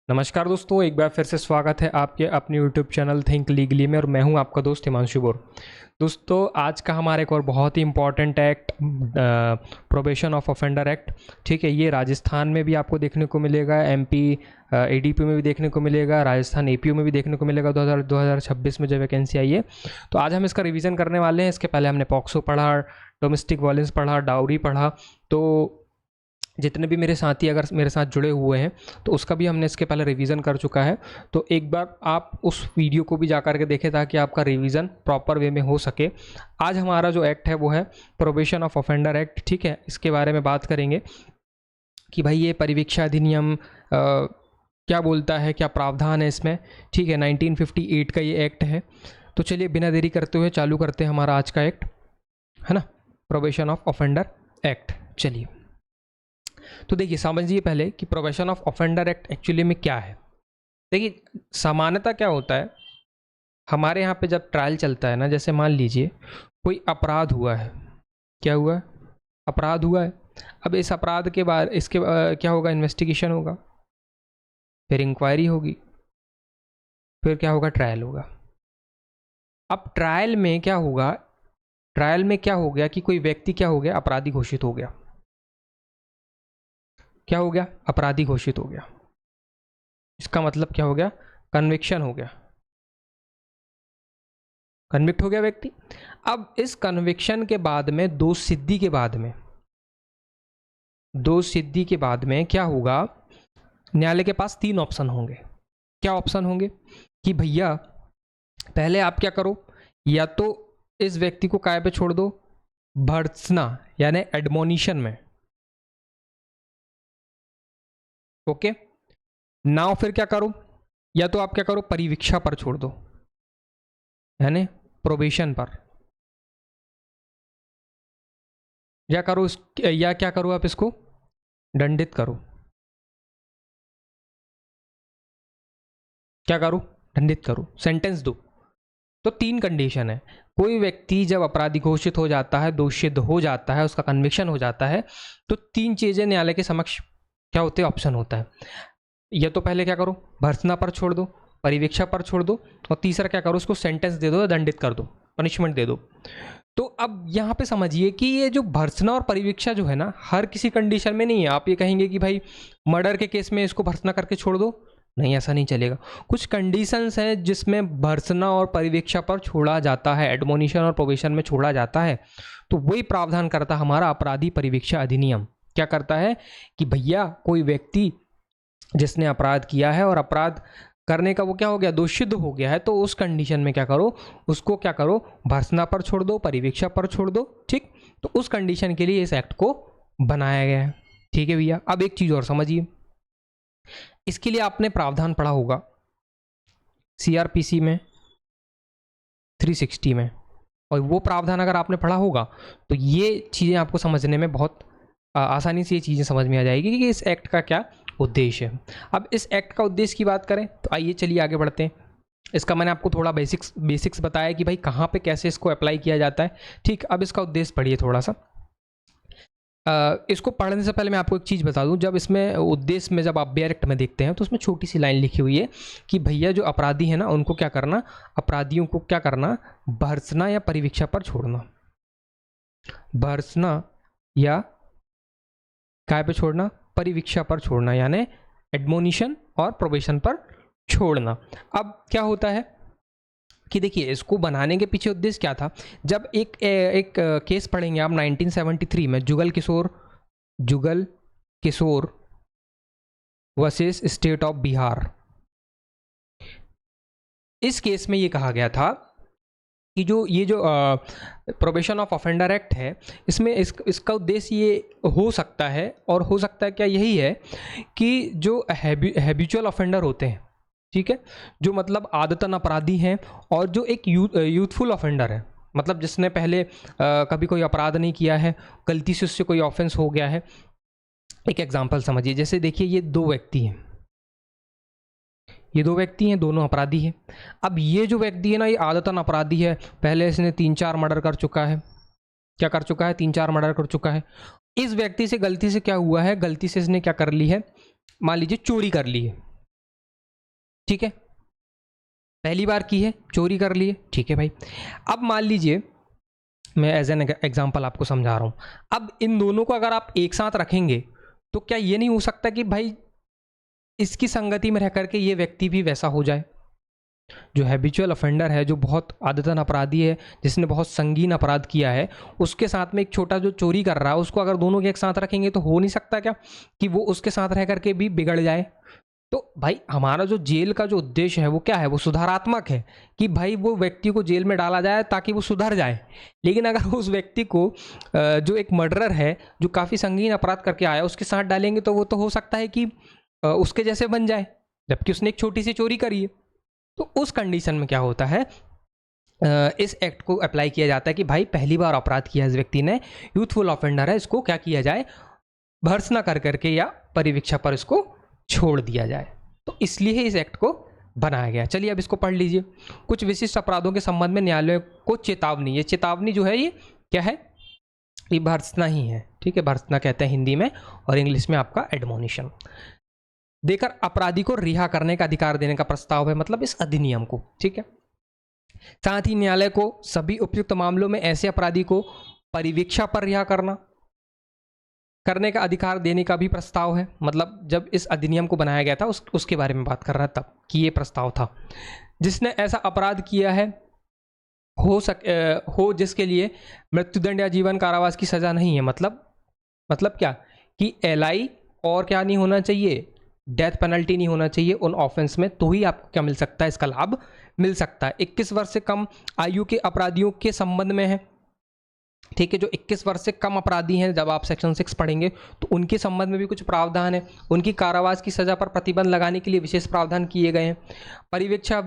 नमस्कार दोस्तों, एक बार फिर से स्वागत है आपके अपने यूट्यूब चैनल थिंक लीगली में और मैं हूं आपका दोस्त हिमांशु बोर। दोस्तों, आज का हमारा एक और बहुत ही important act probation of offender act. ठीक है, ये राजस्थान में भी आपको देखने को मिलेगा, एमपी एडीपी में भी देखने को मिलेगा, राजस्थान एपीयू में भी देखने को मिलेगा 2026 में जब वैकेंसी आई है। तो आज हम इसका रिवीजन करने वाले हैं। इसके पहले हमने पॉक्सो पढ़ा, डोमेस्टिक वायलेंस पढ़ा, डाउरी पढ़ा। तो जितने भी मेरे साथी अगर मेरे साथ जुड़े हुए हैं तो उसका भी हमने इसके पहले रिवीजन कर चुका है। तो एक बार आप उस वीडियो को भी जा कर के देखें ताकि आपका रिवीजन प्रॉपर वे में हो सके। आज हमारा जो एक्ट है वो है प्रोबेशन ऑफ ऑफेंडर एक्ट। ठीक है, इसके बारे में बात करेंगे कि भाई ये परिवीक्षा अधिनियम क्या बोलता है, क्या प्रावधान है इसमें। ठीक है, 1958 का ये एक्ट है। तो चलिए बिना देरी करते हुए चालू करते हैं हमारा आज का एक्ट, है ना, प्रोबेशन ऑफ ऑफेंडर एक्ट। चलिए, तो देखिए समझिए पहले कि probation of offender act actually में क्या है। देखिए, सामान्यतः क्या होता है हमारे यहाँ पे जब ट्रायल चलता है ना, जैसे मान लीजिए कोई अपराध हुआ है। क्या हुआ है? अपराध हुआ है। अब इस अपराध के बाद इसके क्या होगा? इन्वेस्टिगेशन होगा, फिर इंक्वायरी होगी, फिर क्या होगा? ट्रायल होगा। अब ट्रायल में क्या होगा? ट्रायल में क्या हो गया कि कोई व्यक्ति क्या हो गया? अपराधी घोषित हो गया। क्या हो गया? अपराधी घोषित हो गया। इसका मतलब क्या हो गया? कन्विक्शन हो गया, कन्विक्ट हो गया व्यक्ति। अब इस कन्विक्शन के बाद में दोष सिद्धि के बाद में क्या होगा? न्यायालय के पास 3 ऑप्शन होंगे। क्या ऑप्शन होंगे कि भैया पहले आप क्या करो, या तो इस व्यक्ति को काय पे छोड़ दो? भर्त्सना यानी एडमोनिशन में। ओके, नाउ फिर क्या करो? या तो आप क्या करो? परिवीक्षा पर छोड़ दो, यानी प्रोबेशन पर। या करो या क्या करो? आप इसको दंडित करो। क्या करो? दंडित करो, सेंटेंस दो। तो 3 कंडीशन है। कोई व्यक्ति जब अपराधी घोषित हो जाता है, दोषित हो जाता है, उसका कन्विक्शन हो जाता है, तो 3 चीजें न्यायालय के समक्ष क्या होते हैं? ऑप्शन होता है। या तो पहले क्या करो? भर्त्सना पर छोड़ दो, परिवीक्षा पर छोड़ दो, और तीसरा क्या करो? उसको सेंटेंस दे दो, दंडित कर दो, पनिशमेंट दे दो। तो अब यहाँ पे समझिए कि ये जो भर्त्सना और परिवीक्षा जो है ना, हर किसी कंडीशन में नहीं है। आप ये कहेंगे कि भाई मर्डर के केस में इसको भर्त्सना करके छोड़ दो, नहीं, ऐसा नहीं चलेगा। कुछ कंडीशंस हैं जिसमें भर्त्सना और परिवीक्षा पर छोड़ा जाता है, एडमोनिशन और प्रोबेशन में छोड़ा जाता है। तो वही प्रावधान करता हमारा अपराधी परिवीक्षा अधिनियम। क्या करता है कि भैया कोई व्यक्ति जिसने अपराध किया है और अपराध करने का वो क्या हो गया? दोषित हो गया है, तो उस कंडीशन में क्या करो? उसको क्या करो? भर्त्सना पर छोड़ दो, परिवीक्षा पर छोड़ दो। ठीक, तो उस कंडीशन के लिए इस एक्ट को बनाया गया है। ठीक है भैया, अब एक चीज और समझिए। इसके लिए आपने प्रावधान पढ़ा होगा सीआरपीसी में 360 में, और वो प्रावधान अगर आपने पढ़ा होगा तो ये चीज़ें आपको समझने में बहुत आसानी से ये चीज़ें समझ में आ जाएगी कि इस एक्ट का क्या उद्देश्य है। अब इस एक्ट का उद्देश्य की बात करें तो आइए चलिए आगे बढ़ते हैं। इसका मैंने आपको थोड़ा बेसिक्स बताया कि भाई कहाँ पे कैसे इसको अप्लाई किया जाता है। ठीक, अब इसका उद्देश्य पढ़िए थोड़ा सा। इसको पढ़ने से पहले मैं आपको एक चीज़ बता दूं। जब इसमें उद्देश्य में जब आप बी एक्ट में देखते हैं तो उसमें छोटी सी लाइन लिखी हुई है कि भैया जो अपराधी है ना, उनको क्या करना? अपराधियों को क्या करना? भर्त्सना या परिवीक्षा पर छोड़ना। भर्त्सना या काय पे छोड़ना? परिवीक्षा पर छोड़ना, यानी एडमोनिशन और प्रोबेशन पर छोड़ना। अब क्या होता है कि देखिए इसको बनाने के पीछे उद्देश्य क्या था। जब एक केस पढ़ेंगे आप 1973 में, Jugal Kishore versus state of Bihar. इस केस में ये कहा गया था कि जो प्रोबेशन ऑफ ऑफेंडर एक्ट है, इसमें इसका उद्देश्य ये हो सकता है, और हो सकता है क्या यही है कि जो हैबिचुअल ऑफेंडर होते हैं, ठीक है, जो मतलब आदतन अपराधी हैं, और जो एक यूथफुल ऑफेंडर है, मतलब जिसने पहले कभी कोई अपराध नहीं किया है, गलती से उससे कोई ऑफेंस हो गया है। एक एग्जांपल समझिए, जैसे देखिए ये 2 व्यक्ति हैं, ये 2 व्यक्ति हैं, दोनों अपराधी हैं। अब ये जो व्यक्ति है ना, ये आदतन अपराधी है, पहले इसने 3-4 मर्डर कर चुका है। क्या कर चुका है? 3-4 मर्डर कर चुका है। इस व्यक्ति से गलती से क्या हुआ है? गलती से इसने क्या कर ली है? मान लीजिए चोरी कर ली है। ठीक है, पहली बार की है, चोरी कर ली है, ठीक है भाई। अब मान लीजिए मैं एज एन एग्जांपल आपको समझा रहा हूँ, अब इन दोनों को अगर आप एक साथ रखेंगे तो क्या ये नहीं हो सकता कि भाई इसकी संगति में रह करके ये व्यक्ति भी वैसा हो जाए, जो हैबिचुअल ऑफेंडर है, जो बहुत आदतन अपराधी है, जिसने बहुत संगीन अपराध किया है, उसके साथ में एक छोटा जो चोरी कर रहा है, उसको अगर दोनों के एक साथ रखेंगे तो हो नहीं सकता क्या कि वो उसके साथ रह करके भी बिगड़ जाए। तो भाई हमारा जो जेल का जो उद्देश्य है वो क्या है, वो सुधारात्मक है कि भाई वो व्यक्ति को जेल में डाला जाए ताकि वो सुधर जाए। लेकिन अगर उस व्यक्ति को जो एक मर्डरर है, जो काफ़ी संगीन अपराध करके आया, उसके साथ डालेंगे तो वो तो हो सकता है कि उसके जैसे बन जाए, जबकि उसने एक छोटी सी चोरी करी है। तो उस कंडीशन में क्या होता है, इस एक्ट को अप्लाई किया जाता है कि भाई पहली बार अपराध किया इस व्यक्ति ने, यूथफुल ऑफेंडर है, इसको क्या किया जाए, भर्त्सना कर करके या परिवीक्षा पर इसको छोड़ दिया जाए। तो इसलिए इस एक्ट को बनाया गया। चलिए अब इसको पढ़ लीजिए। कुछ विशिष्ट अपराधों के संबंध में न्यायालय को चेतावनी, ये चेतावनी जो है ये क्या है, ये भर्त्सना ही है, ठीक है, भर्त्सना कहते हैं हिंदी में, और इंग्लिश में आपका एडमोनिशन देकर अपराधी को रिहा करने का अधिकार देने का प्रस्ताव है, मतलब इस अधिनियम को, ठीक है। साथ ही न्यायालय को सभी उपयुक्त मामलों में ऐसे अपराधी को परिवीक्षा पर रिहा करने का अधिकार देने का भी प्रस्ताव है। मतलब जब इस अधिनियम को बनाया गया था उसके बारे में बात कर रहा है तब कि ये प्रस्ताव था। जिसने ऐसा अपराध किया है हो जिसके लिए मृत्युदंड या जीवन कारावास की सजा नहीं है, मतलब क्या कि एलआई और क्या नहीं होना चाहिए, डेथ पेनल्टी नहीं होना चाहिए उन ऑफेंस में, तो ही आपको क्या मिल सकता है, इसका लाभ मिल सकता है। 21 वर्ष से कम आयु के अपराधियों के संबंध में है, ठीक है, जो 21 वर्ष से कम अपराधी हैं, जब आप सेक्शन 6 पढ़ेंगे तो उनके संबंध में भी कुछ प्रावधान है। उनकी कारावास की सजा पर प्रतिबंध लगाने के लिए विशेष प्रावधान किए गए हैं। परिवीक्षा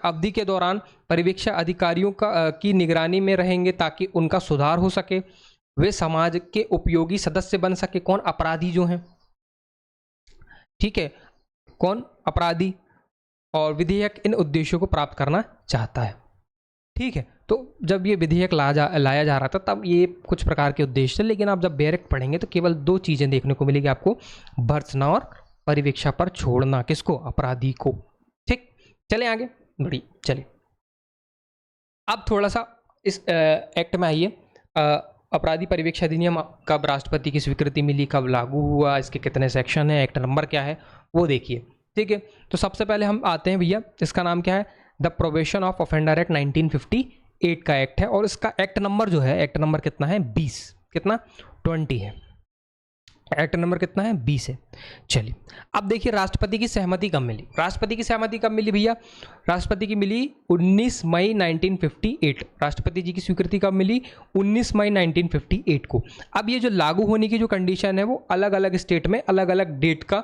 अवधि के दौरान परिवीक्षा अधिकारियों की निगरानी में रहेंगे ताकि उनका सुधार हो सके, वे समाज के उपयोगी सदस्य बन सके। कौन, अपराधी जो हैं, ठीक है, कौन, अपराधी। और विधेयक इन उद्देश्यों को प्राप्त करना चाहता है, ठीक है। तो जब ये विधेयक लाया जा रहा था तब ये कुछ प्रकार के उद्देश्य थे, लेकिन आप जब बैरक पढ़ेंगे तो केवल 2 चीज़ें देखने को मिलेगी आपको, भर्त्सना और परिवीक्षा पर छोड़ना, किसको, अपराधी को, ठीक। चले आगे बढ़ी, चलिए अब थोड़ा सा इस एक्ट में आइए। अपराधी परिवीक्षा अधिनियम कब राष्ट्रपति की स्वीकृति मिली, कब लागू हुआ, इसके कितने सेक्शन है, एक्ट नंबर क्या है वो देखिए, ठीक है। तो सबसे पहले हम आते हैं भैया, इसका नाम क्या है, the probation of offender act 1958 का एक्ट है, और इसका एक्ट नंबर जो है, एक्ट नंबर कितना है, 20, कितना, 20 है, एक्ट नंबर कितना है, 20 है। चलिए अब देखिए राष्ट्रपति की सहमति कब मिली। राष्ट्रपति की सहमति कब मिली भैया, राष्ट्रपति की मिली 19 मई 1958। राष्ट्रपति जी की स्वीकृति कब मिली, 19 मई 1958 को। अब ये जो लागू होने की जो कंडीशन है वो अलग अलग स्टेट में अलग अलग डेट का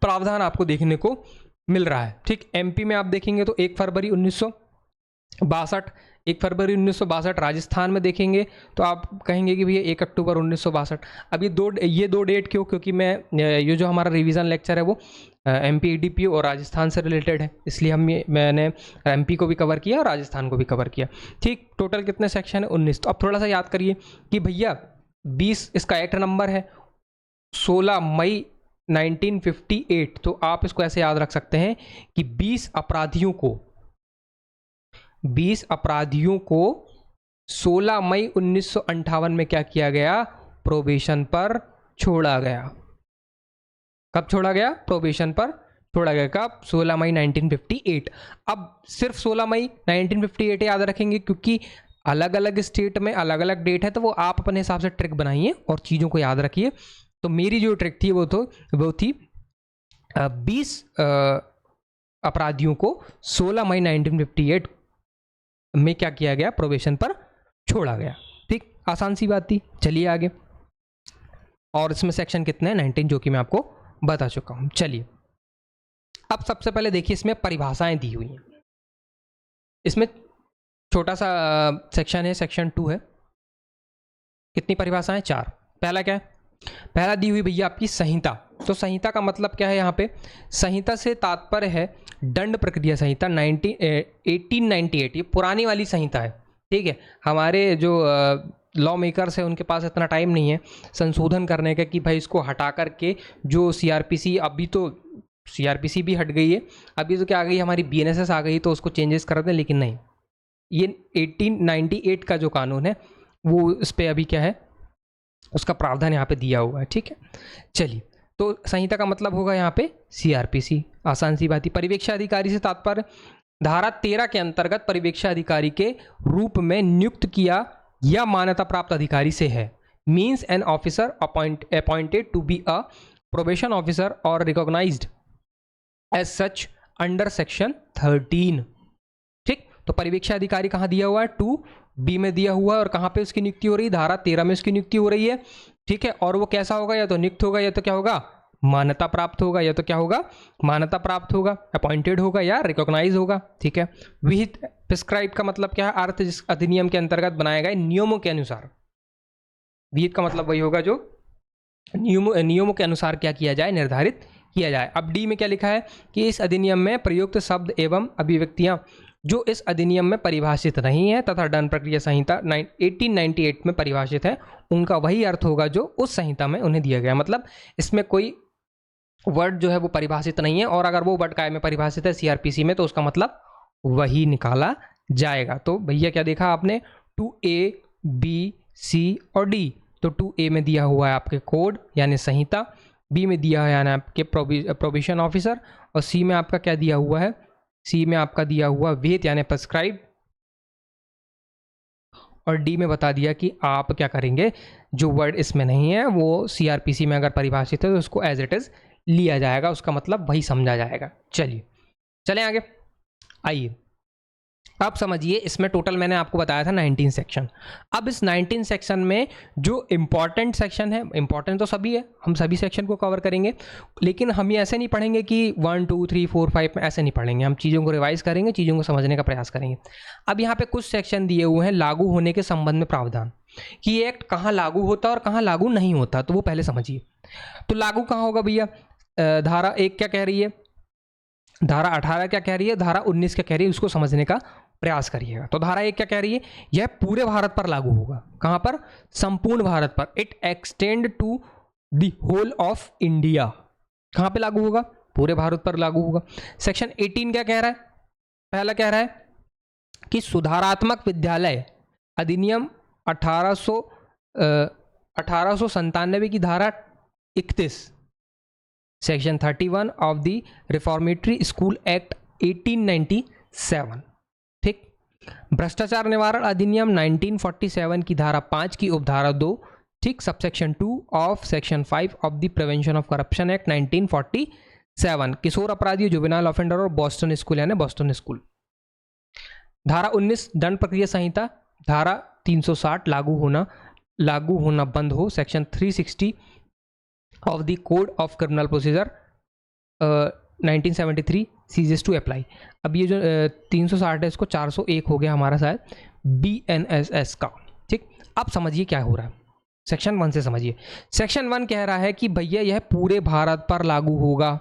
प्रावधान आपको देखने को मिल रहा है, ठीक। एमपी में आप देखेंगे तो 1 फरवरी 1962, 1 फरवरी 1962। राजस्थान में देखेंगे तो आप कहेंगे कि भैया 1 अक्टूबर 1962। अब ये दो डेट क्यों, क्योंकि मैं ये जो हमारा रिवीजन लेक्चर है वो एमपी ईडीपीओ और राजस्थान से रिलेटेड है, इसलिए मैंने एमपी को भी कवर किया और राजस्थान को भी कवर किया, ठीक। टोटल कितने सेक्शन है, 19। तो अब थोड़ा सा याद करिए कि भैया 20 इसका एक्ट नंबर है, 16 मई 1958। तो आप इसको ऐसे याद रख सकते हैं कि 20 अपराधियों को 16 मई 1958 में क्या किया गया, प्रोबेशन पर छोड़ा गया। कब छोड़ा गया, प्रोबेशन पर छोड़ा गया, कब, 16 मई 1958। अब सिर्फ 16 मई 1958 याद रखेंगे क्योंकि अलग अलग स्टेट में अलग अलग डेट है, तो वो आप अपने हिसाब से ट्रिक बनाइए और चीज़ों को याद रखिए। तो मेरी जो ट्रिक थी वो थी 20 अपराधियों को 16 मई 1958 में क्या किया गया, प्रोबेशन पर छोड़ा गया, ठीक। आसान सी बात थी। चलिए आगे, और इसमें सेक्शन कितने हैं, 19, जो कि मैं आपको बता चुका हूं। चलिए अब सबसे पहले देखिए इसमें परिभाषाएं दी हुई हैं। इसमें छोटा सा सेक्शन है, सेक्शन 2 है। कितनी परिभाषाएं, 4। पहला क्या है, पहला दी हुई भैया आपकी संहिता। तो संहिता का मतलब क्या है, यहाँ पे संहिता से तात्पर्य है दंड प्रक्रिया संहिता 1898। ये पुरानी वाली संहिता है, ठीक है। हमारे जो लॉ मेकर्स है उनके पास इतना टाइम नहीं है संशोधन करने का कि भाई इसको हटा करके जो सीआरपीसी, अभी तो सीआरपीसी भी हट गई है, अभी तो क्या आ गई हमारी बीएनएसएस आ गई, तो उसको चेंजेस कर दें, लेकिन नहीं, ये 1898 का जो कानून है वो इस पर अभी क्या है, उसका प्रावधान यहाँ पे दिया हुआ है। ठीक है, चलिए, तो संहिता का मतलब होगा यहाँ पे सीआरपीसी, आसान सी बात ही। परिवीक्षा अधिकारी से तात्पर्य धारा 13 के अंतर्गत परिवीक्षा अधिकारी के रूप में नियुक्त किया या मान्यता प्राप्त अधिकारी से है। Means an officer appointed to be a probation officer और recognised as such under section 13। ठीक, तो परिवीक्षा अधिकारी कहाँ दिया हुआ है, 2B में दिया हुआ है, और कहाँ पे उसकी नियुक्ति हो रही है, धारा 13 में उसकी नियुक्ति हो रही है। ठीक है, और वो कैसा होगा, या तो नियुक्त होगा या तो क्या होगा, मान्यता प्राप्त होगा, या तो क्या होगा, मान्यता प्राप्त होगा, अपॉइंटेड होगा या रिकॉग्नाइज होगा। ठीक है, विहित प्रिस्क्राइब का मतलब क्या है, अर्थ जिस अधिनियम के अंतर्गत बनाए गए नियमों के अनुसार। विहित का मतलब वही होगा जो नियमों के अनुसार क्या किया जाए, निर्धारित किया जाए। अब डी में क्या लिखा है कि इस अधिनियम में प्रयुक्त शब्द एवं अभिव्यक्तियां जो इस अधिनियम में परिभाषित नहीं है तथा दंड प्रक्रिया संहिता 1898 में परिभाषित है, उनका वही अर्थ होगा जो उस संहिता में उन्हें दिया गया। मतलब इसमें कोई वर्ड जो है वो परिभाषित नहीं है, और अगर वो वर्ड काय में परिभाषित है, सीआरपीसी में, तो उसका मतलब वही निकाला जाएगा। तो भैया क्या देखा आपने, 2A, B, C और D। तो 2A में दिया हुआ है आपके कोड यानी संहिता, B में दिया है यानी आपके प्रोबेशन ऑफिसर, और C में आपका क्या दिया हुआ है, C में आपका दिया हुआ विहित यानी प्रिस्क्राइब, और D में बता दिया कि आप क्या करेंगे, जो वर्ड इसमें नहीं है वो सीआरपीसी में अगर परिभाषित है तो उसको एज इट इज लिया जाएगा, उसका मतलब वही समझा जाएगा। चलिए चलें आगे, आइए अब समझिए, इसमें टोटल मैंने आपको बताया था 19 सेक्शन। अब इस 19 सेक्शन में जो इम्पॉर्टेंट सेक्शन है, इम्पॉर्टेंट तो सभी है, हम सभी सेक्शन को कवर करेंगे, लेकिन हम ये ऐसे नहीं पढ़ेंगे कि 1 2 3 4 5 में, ऐसे नहीं पढ़ेंगे, हम चीज़ों को रिवाइज करेंगे, चीज़ों को समझने का प्रयास करेंगे। अब यहाँ पे कुछ सेक्शन दिए हुए हैं लागू होने के संबंध में प्रावधान, कि ये एक्ट कहाँ लागू होता है और कहाँ लागू नहीं होता, तो वो पहले समझिए। तो लागू कहाँ होगा भैया, धारा 1 क्या कह रही है, धारा 18 क्या कह रही है, धारा 19 क्या कह रही है, उसको समझने का प्रयास करिएगा। तो धारा 1 क्या कह रही है, यह पूरे भारत पर लागू होगा, कहां पर, संपूर्ण भारत पर। It extend to the whole of India, कहां पे लागू होगा, पूरे भारत पर लागू होगा। सेक्शन 18 क्या कह रहा है, पहला कह रहा है कि सुधारात्मक विद्यालय अधिनियम 1897 की धारा 31, section 31 of the reformatory school act 1897। ठीक, भ्रष्टाचार निवारण अधिनियम 1947 की धारा 5 की उपधारा 2, ठीक, subsection 2 of section 5 of the prevention of corruption act 1947, किशोर अपराधी, जुवेनाइल ऑफेंडर और बॉस्टन स्कूल यानी बॉस्टन स्कूल। धारा 19 दंड प्रक्रिया संहिता, धारा 360 लागू होना बंद हो, section 360 of the code of criminal procedure 1973 ceases to apply. अब ये जो 360 है इसको 401 हो गया हमारा शायद BNSS का। ठीक, अब समझिए क्या हो रहा है, सेक्शन 1 से समझिए। सेक्शन 1 कह रहा है कि भैया यह पूरे भारत पर लागू होगा।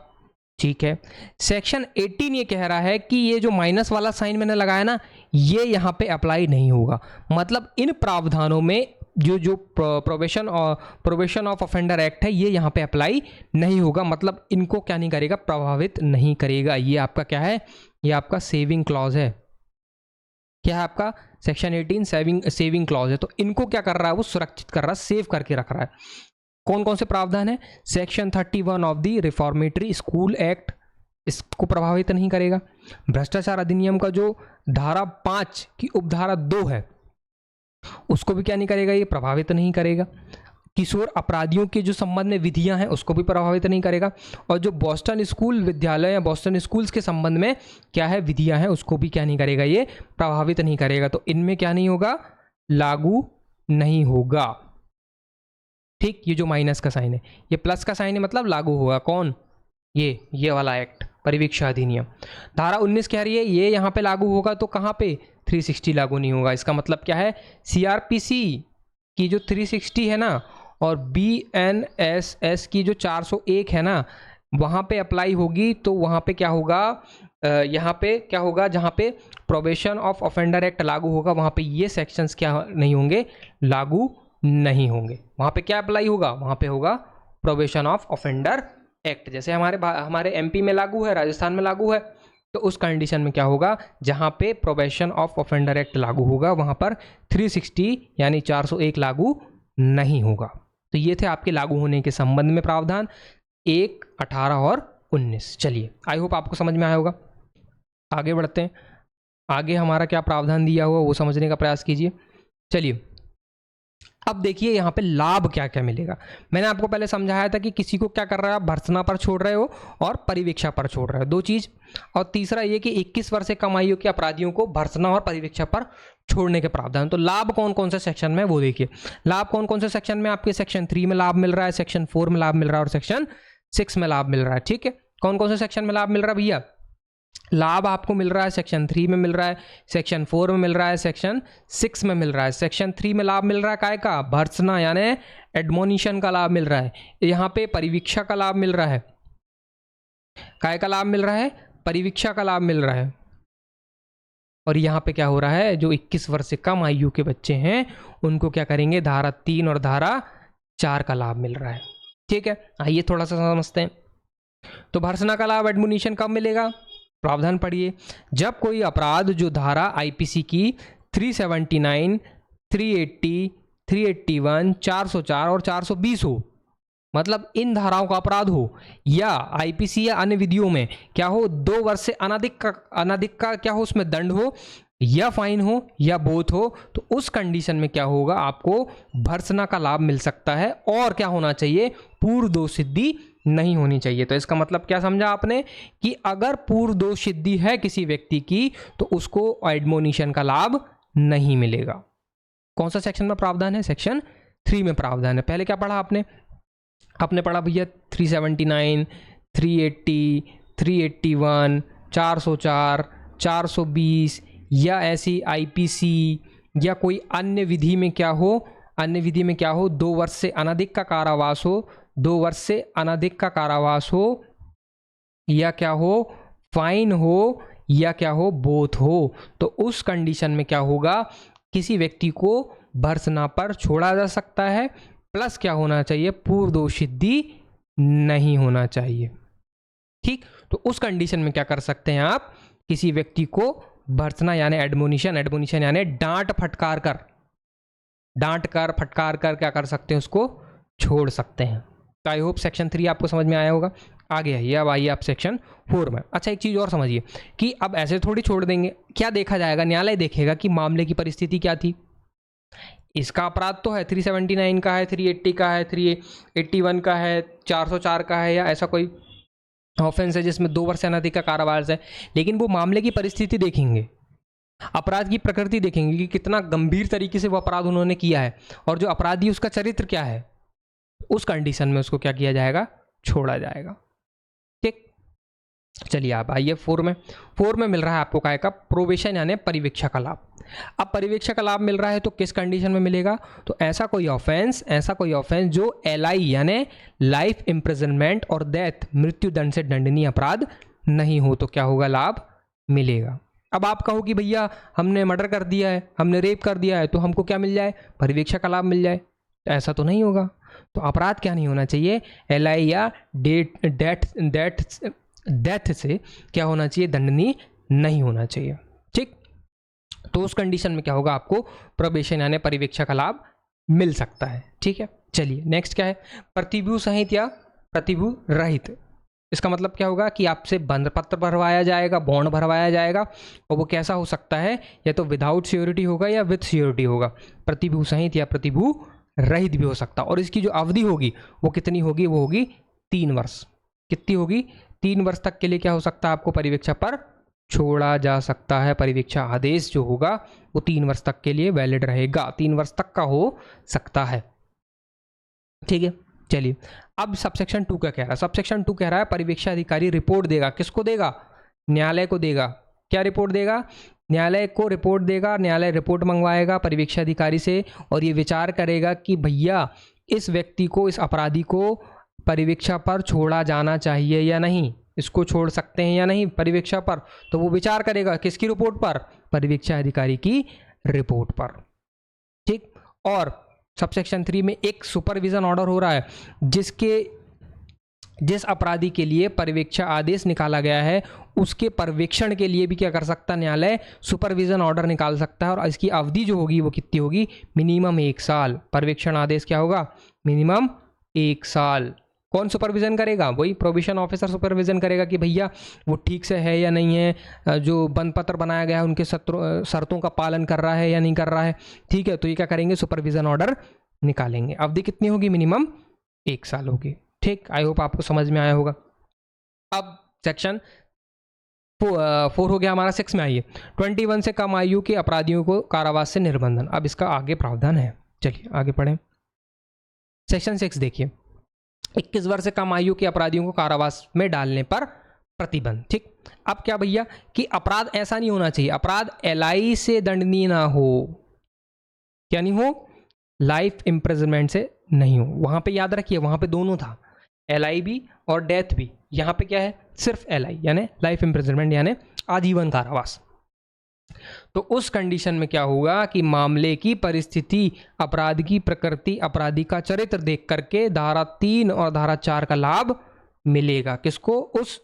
ठीक है, सेक्शन 18 ये कह रहा है कि ये जो माइनस वाला साइन मैंने लगाया ना, ये यहाँ पे अप्लाई नहीं होगा। मतलब इन प्रावधानों में जो प्रोबेशन ऑफ ऑफेंडर एक्ट है, ये यहाँ पे अप्लाई नहीं होगा, मतलब इनको क्या नहीं करेगा, प्रभावित नहीं करेगा। ये आपका क्या है, ये आपका सेविंग क्लॉज है। क्या है आपका, सेक्शन 18 सेविंग क्लॉज है। तो इनको क्या कर रहा है, वो सुरक्षित कर रहा है, सेव करके रख रहा है। कौन कौन से प्रावधान है, section 31 of the reformatory school act, इसको प्रभावित नहीं करेगा। भ्रष्टाचार अधिनियम का जो धारा 5 की उपधारा 2 है, उसको भी क्या नहीं करेगा, ये प्रभावित नहीं करेगा। किशोर अपराधियों के जो संबंध में विधियां हैं, उसको भी प्रभावित नहीं करेगा। और जो बॉस्टन स्कूल विद्यालय या बॉस्टन स्कूल्स के संबंध में क्या है, विधियां हैं, उसको भी क्या नहीं करेगा, ये प्रभावित नहीं करेगा। तो इनमें क्या नहीं होगा, लागू नहीं होगा। ठीक, ये जो माइनस का साइन है, ये प्लस का साइन है, मतलब लागू होगा। कौन, ये वाला एक्ट, परिवीक्षा अधिनियम। धारा 19 कह रही है ये यहाँ पे लागू होगा, तो कहाँ पे, 360 लागू नहीं होगा। इसका मतलब क्या है, सीआरपीसी की जो 360 है ना, और BNSS की जो 401 है ना, वहाँ पे अप्लाई होगी। तो वहाँ पे क्या होगा, यहाँ पे क्या होगा, जहाँ पे प्रोबेशन ऑफ ऑफेंडर एक्ट लागू होगा, वहाँ पे ये सेक्शंस क्या नहीं होंगे, लागू नहीं होंगे। वहाँ पे क्या अप्लाई होगा, वहाँ पे होगा प्रोबेशन ऑफ ऑफेंडर एक्ट, जैसे हमारे एमपी में लागू है, राजस्थान में लागू है, तो उस कंडीशन में क्या होगा, जहां पे प्रोबेशन ऑफ ऑफेंडर एक्ट लागू होगा वहां पर 360 यानी 401 लागू नहीं होगा। तो ये थे आपके लागू होने के संबंध में प्रावधान 1, 18 और 19। चलिए, आई होप आपको समझ में आया होगा। आगे बढ़ते हैं, आगे हमारा क्या प्रावधान दिया हुआ वो समझने का प्रयास कीजिए। चलिए, अब देखिए यहाँ पे लाभ क्या क्या मिलेगा। मैंने आपको पहले समझाया था कि किसी को क्या कर रहे हो आप, भर्त्सना पर छोड़ रहे हो और परिवीक्षा पर छोड़ रहे हो, दो चीज। और तीसरा ये कि 21 वर्ष से कम आयु के अपराधियों को भर्त्सना और परिवीक्षा पर छोड़ने के प्रावधान। तो लाभ कौन कौन से सेक्शन में, वो देखिए। लाभ कौन कौन से सेक्शन में, आपके सेक्शन 3 में लाभ मिल रहा है, सेक्शन 4 में लाभ मिल रहा है और सेक्शन 6 में लाभ मिल रहा है। ठीक है, कौन कौन से सेक्शन में लाभ मिल रहा है भैया? लाभ आपको मिल रहा है सेक्शन 3 में मिल रहा है, सेक्शन 4 में मिल रहा है, सेक्शन 6 में मिल रहा है। सेक्शन 3 में लाभ मिल रहा है काय का, भर्त्सना यानी एडमोनिशन का लाभ मिल रहा है। यहाँ पे परिवीक्षा का लाभ मिल रहा है, काय का लाभ मिल रहा है, परिवीक्षा का लाभ मिल रहा है। और यहाँ पे क्या हो रहा है, जो 21 वर्ष से कम आयु के बच्चे हैं उनको क्या करेंगे, धारा 3 और धारा 4 का लाभ मिल रहा है। ठीक है, आइए थोड़ा सा समझते हैं। तो भर्त्सना का लाभ, एडमोनिशन कब मिलेगा, प्रावधान पढ़िए। जब कोई अपराध जो धारा आईपीसी की 379, 380, 381, 404 और 420 हो, मतलब इन धाराओं का अपराध हो, या आईपीसी या अन्य विधियों में क्या हो, 2 वर्ष से अनाधिक का क्या हो, उसमें दंड हो या फाइन हो या बोथ हो, तो उस कंडीशन में क्या होगा, आपको भर्त्सना का लाभ मिल सकता है। और क्या होना चाहिए, पूर्व दोष सिद्धि नहीं होनी चाहिए। तो इसका मतलब क्या समझा आपने, कि अगर पूर्व दोष सिद्धि है किसी व्यक्ति की तो उसको एडमोनिशन का लाभ नहीं मिलेगा। कौन सा सेक्शन में प्रावधान है, सेक्शन 3 में प्रावधान है। पहले क्या पढ़ा आपने पढ़ा भैया 379, 380, 381, 404, 420 या ऐसी आईपीसी या कोई अन्य विधि में क्या हो, अन्य विधि में क्या हो, 2 वर्ष से अनधिक का कारावास हो, 2 वर्ष से अनधिक का कारावास हो, या क्या हो, फाइन हो, या क्या हो, बोथ हो, तो उस कंडीशन में क्या होगा, किसी व्यक्ति को भर्त्सना पर छोड़ा जा सकता है, प्लस क्या होना चाहिए, पूर्व दोष सिद्धि नहीं होना चाहिए। ठीक, तो उस कंडीशन में क्या कर सकते हैं आप, किसी व्यक्ति को भर्त्सना यानी एडमोनिशन यानी डांट फटकार कर क्या कर सकते हैं, उसको छोड़ सकते हैं। तो आई होप सेक्शन 3 आपको समझ में आया होगा। आगे आइए, अब आइए आप सेक्शन 4 में। अच्छा, एक चीज़ और समझिए कि अब ऐसे थोड़ी छोड़ देंगे, क्या देखा जाएगा, न्यायालय देखेगा कि मामले की परिस्थिति क्या थी। इसका अपराध तो है 379 का है, 380 का है, 381 का है, 404 का है, या ऐसा कोई ऑफेंस है जिसमें 2 वर्ष से अनधिक का कारावास है, लेकिन वो मामले की परिस्थिति देखेंगे, अपराध की प्रकृति देखेंगे कि कितना गंभीर तरीके से वो अपराध उन्होंने किया है और जो अपराधी उसका चरित्र क्या है, उस कंडीशन में उसको क्या किया जाएगा, छोड़ा जाएगा। ठीक, चलिए आप आइए 4 में। 4 में मिल रहा है आपको काय का, प्रोबेशन यानी परिवीक्षा का लाभ। अब परिवीक्षा का लाभ मिल रहा है तो किस कंडीशन में मिलेगा, तो ऐसा कोई ऑफेंस जो एलआई यानी लाइफ इम्प्रिजनमेंट और डेथ मृत्यु दंड से दंडनीय अपराध नहीं हो, तो क्या होगा, लाभ मिलेगा। अब आप कहो कि भैया हमने मर्डर कर दिया है, हमने रेप कर दिया है, तो हमको क्या मिल जाए, परिवीक्षा का लाभ मिल जाए, तो ऐसा तो नहीं होगा। तो अपराध क्या नहीं होना चाहिए, एलआई या डेथ से क्या होना चाहिए, दंडनीय नहीं होना चाहिए। ठीक, तो उस कंडीशन में क्या होगा, आपको प्रोबेशन यानी परिवीक्षा का लाभ मिल सकता है। ठीक है, चलिए नेक्स्ट क्या है, प्रतिभू सहित या प्रतिभू रहित। इसका मतलब क्या होगा कि आपसे बंध पत्र भरवाया जाएगा, बॉन्ड भरवाया जाएगा, और वो कैसा हो सकता है, या तो विदाउट श्योरिटी होगा या विथ श्योरिटी होगा। प्रतिभू सहित या प्रतिभू रहित भी हो सकता, और इसकी जो अवधि होगी वो कितनी होगी, वो होगी 3 वर्ष। कितनी होगी, 3 वर्ष तक के लिए क्या हो सकता है, आपको परिवीक्षा पर छोड़ा जा सकता है। परिवीक्षा आदेश जो होगा वो 3 वर्ष तक के लिए वैलिड रहेगा, 3 वर्ष तक का हो सकता है। ठीक है, चलिए अब सबसेक्शन 2 का कह रहा है, सबसेक्शन 2 कह रहा है परिवीक्षा अधिकारी रिपोर्ट देगा, किसको देगा, न्यायालय को देगा। क्या रिपोर्ट देगा, न्यायालय को रिपोर्ट देगा, न्यायालय रिपोर्ट मंगवाएगा परीक्षा अधिकारी से और ये विचार करेगा कि भैया इस व्यक्ति को, इस अपराधी को परीक्षा पर छोड़ा जाना चाहिए या नहीं, इसको छोड़ सकते हैं या नहीं परीक्षा पर। तो वो विचार करेगा किसकी रिपोर्ट पर, परीक्षा अधिकारी की रिपोर्ट पर। ठीक, और सबसेक्शन 3 में एक सुपरविजन ऑर्डर हो रहा है जिसके जिस अपराधी के लिए पर्यवेक्षण आदेश निकाला गया है उसके पर्यवेक्षण के लिए भी क्या कर सकता है न्यायालय, सुपरविजन ऑर्डर निकाल सकता है। और इसकी अवधि जो होगी वो कितनी होगी, मिनिमम 1 साल। पर्यवेक्षण आदेश क्या होगा, मिनिमम 1 साल। कौन सुपरविजन करेगा, वही प्रोबेशन ऑफिसर सुपरविजन करेगा कि भैया वो ठीक से है या नहीं है, जो बंद पत्र बनाया गया है उनके शर्तों का पालन कर रहा है या नहीं कर रहा है, ठीक है। तो ये क्या करेंगे, सुपरविजन ऑर्डर निकालेंगे। अवधि कितनी होगी, मिनिमम 1 साल होगी। ठीक, आई होप आपको समझ में आया होगा। अब सेक्शन 4 हो गया हमारा। 6 में आइए, 21 से कम आयु के अपराधियों को कारावास से निर्बंधन। अब इसका आगे प्रावधान है, चलिए आगे पढ़ें। सेक्शन 6 देखिए, 21 वर्ष से कम आयु के अपराधियों को कारावास में डालने पर प्रतिबंध। ठीक, अब क्या भैया कि अपराध ऐसा नहीं होना चाहिए, अपराध LI से दंडनीय ना हो, क्या नहीं हो, लाइफ इम्प्रिजनमेंट से नहीं हो। वहां पे याद रखिए, वहां पे दोनों था, LI भी और डेथ भी। यहाँ पे क्या है, सिर्फ LI यानी लाइफ इम्प्रिजनमेंट यानी आजीवन कारावास। तो उस कंडीशन में क्या होगा कि मामले की परिस्थिति, अपराध की प्रकृति, अपराधी का चरित्र देख करके धारा 3 और धारा 4 का लाभ मिलेगा। किसको, उस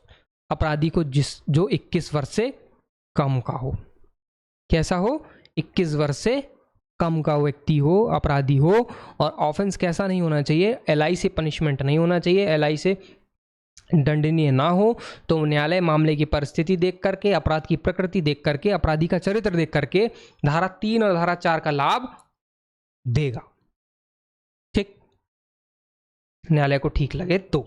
अपराधी को जो 21 वर्ष से कम का हो। कैसा हो, 21 वर्ष से कम का व्यक्ति हो, अपराधी हो। और ऑफेंस कैसा नहीं होना चाहिए, LI से पनिशमेंट नहीं होना चाहिए, LI से दंडनीय ना हो। तो न्यायालय मामले की परिस्थिति देख करके, अपराध की प्रकृति देख करके, अपराधी का चरित्र देख करके धारा 3 और धारा 4 का लाभ देगा। ठीक, न्यायालय को ठीक लगे तो।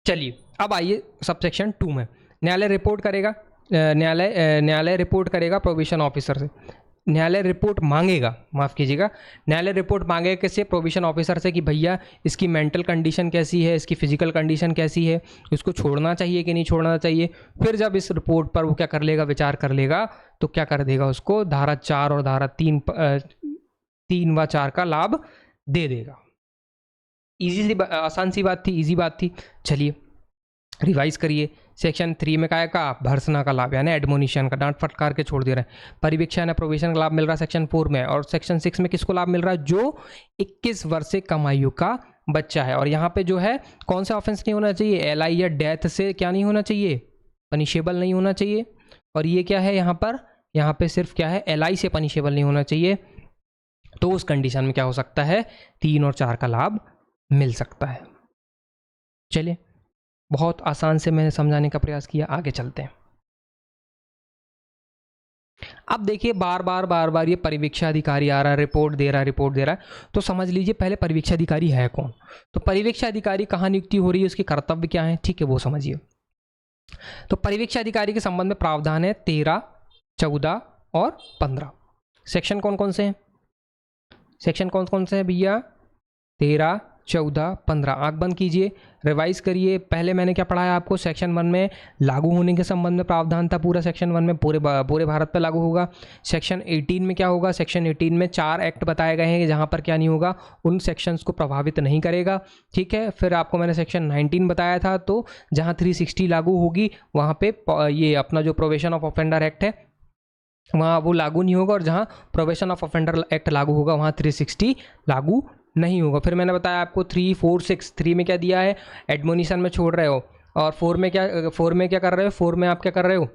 चलिए अब आइए सब सेक्शन 2 में। न्यायालय रिपोर्ट करेगा, न्यायालय रिपोर्ट करेगा प्रोबेशन ऑफिसर से। न्यायालय रिपोर्ट मांगेगा, माफ़ कीजिएगा, न्यायालय रिपोर्ट मांगेगा किससे, प्रोबेशन ऑफिसर से, कि भैया इसकी मेंटल कंडीशन कैसी है, इसकी फिजिकल कंडीशन कैसी है, इसको छोड़ना चाहिए कि नहीं छोड़ना चाहिए। फिर जब इस रिपोर्ट पर वो क्या कर लेगा, विचार कर लेगा, तो क्या कर देगा, उसको धारा 4 और धारा 3 व 4 का लाभ दे देगा। ईजी सी, आसान सी बात थी, ईजी बात थी। चलिए रिवाइज करिए। सेक्शन 3 में क्या का, भर्सना का लाभ यानी एडमोनिशन का, डांट फटकार के छोड़ दे रहे हैं। परिवीक्षण या प्रोबेशन का लाभ मिल रहा है सेक्शन 4 में। और सेक्शन 6 में किसको लाभ मिल रहा है, जो 21 वर्ष से कम आयु का बच्चा है। और यहाँ पे जो है कौन सा ऑफेंस नहीं होना चाहिए, LI या डेथ से क्या नहीं होना चाहिए, पनिशेबल नहीं होना चाहिए। और ये क्या है यहाँ पर, यहाँ पे सिर्फ क्या है, LI से पनिशेबल नहीं होना चाहिए। तो उस कंडीशन में क्या हो सकता है, 3 और 4 का लाभ मिल सकता है। चलिए, बहुत आसान से मैंने समझाने का प्रयास किया, आगे चलते हैं। अब देखिए बार बार ये परिवीक्षाधिकारी आ रहा है, रिपोर्ट दे रहा है। तो समझ लीजिए पहले परिवीक्षाधिकारी है कौन। तो परिवीक्षाधिकारी कहाँ नियुक्ति हो रही है, उसके कर्तव्य क्या है, ठीक है, वो समझिए। तो परिवीक्षाधिकारी के संबंध में प्रावधान है 13, 14 और 15। सेक्शन कौन कौन से हैं, सेक्शन कौन कौन से हैं भैया, 13, 14, 15। आंख बंद कीजिए, रिवाइज करिए। पहले मैंने क्या पढ़ाया आपको, सेक्शन 1 में लागू होने के संबंध में प्रावधान था, पूरा सेक्शन 1 में पूरे भारत पर लागू होगा। सेक्शन 18 में क्या होगा, सेक्शन 18 में 4 एक्ट बताए गए हैं जहां पर क्या नहीं होगा, उन सेक्शंस को प्रभावित नहीं करेगा, ठीक है। फिर आपको मैंने सेक्शन 19 बताया था, तो जहां 360 लागू होगी वहां पे ये अपना जो प्रोबेशन ऑफ ऑफेंडर एक्ट है वहाँ वो लागू नहीं होगा, और जहाँ प्रोबेशन ऑफ ऑफेंडर एक्ट लागू होगा वहाँ 360 लागू नहीं होगा। फिर मैंने बताया आपको 3, 4, 6, 3 में क्या दिया है, एडमोनिशन में छोड़ रहे हो, और 4 में क्या कर रहे हो, 4 में आप क्या कर रहे हो,